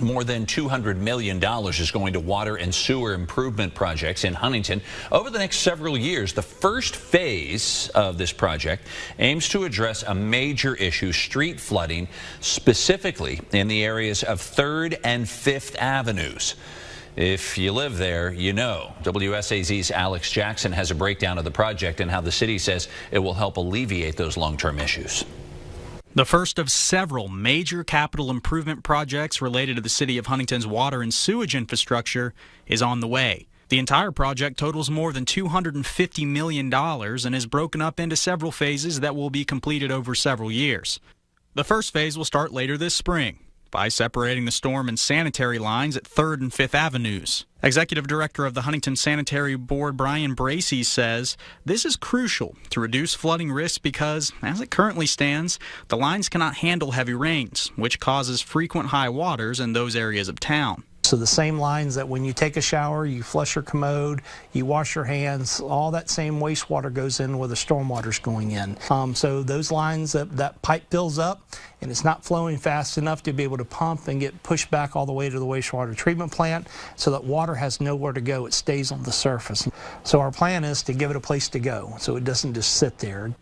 More than $200 million is going to water and sewer improvement projects in Huntington over the next several years. The first phase of this project aims to address a major issue, street flooding, specifically in the areas of 3rd and 5th Avenues. If you live there, you know. WSAZ's Alex Jackson has a breakdown of the project and how the city says it will help alleviate those long-term issues. The first of several major capital improvement projects related to the city of Huntington's water and sewage infrastructure is on the way. The entire project totals more than $250 million and is broken up into several phases that will be completed over several years. The first phase will start later this spring by separating the storm and sanitary lines at 3rd and 5th Avenues. Executive Director of the Huntington Sanitary Board, Brian Bracey, says this is crucial to reduce flooding risk because, as it currently stands, the lines cannot handle heavy rains, which causes frequent high waters in those areas of town. So the same lines that when you take a shower, you flush your commode, you wash your hands, all that same wastewater goes in where the stormwater's going in. So those lines, that pipe fills up and it's not flowing fast enough to be able to pump and get pushed back all the way to the wastewater treatment plant so that water has nowhere to go. It stays on the surface. So our plan is to give it a place to go so it doesn't just sit there.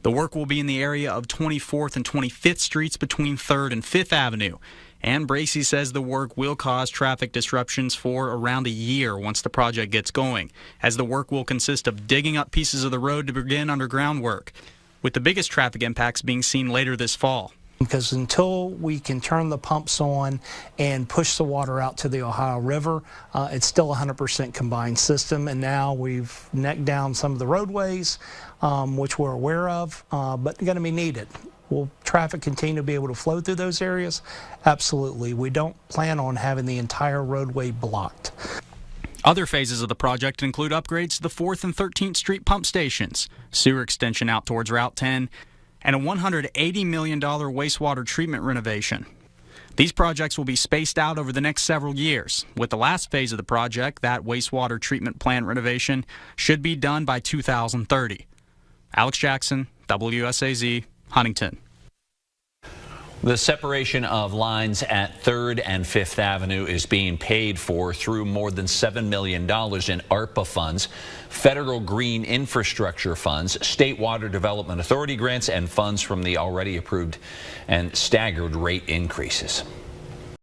The work will be in the area of 24th and 25th Streets between 3rd and 5th Avenue. And Bracey says the work will cause traffic disruptions for around a year once the project gets going, as the work will consist of digging up pieces of the road to begin underground work, with the biggest traffic impacts being seen later this fall. Because until we can turn the pumps on and push the water out to the Ohio River, it's still a 100% combined system. And now we've necked down some of the roadways, which we're aware of, but going to be needed. Will traffic continue to be able to flow through those areas? Absolutely. We don't plan on having the entire roadway blocked. Other phases of the project include upgrades to the 4th and 13th Street pump stations, sewer extension out towards Route 10, and a $180 million wastewater treatment renovation. These projects will be spaced out over the next several years, with the last phase of the project, that wastewater treatment plant renovation, should be done by 2030. Alex Jackson, WSAZ, Huntington. The separation of lines at 3rd and 5th Avenue is being paid for through more than $7 million in ARPA funds, federal green infrastructure funds, state water development authority grants, and funds from the already approved and staggered rate increases.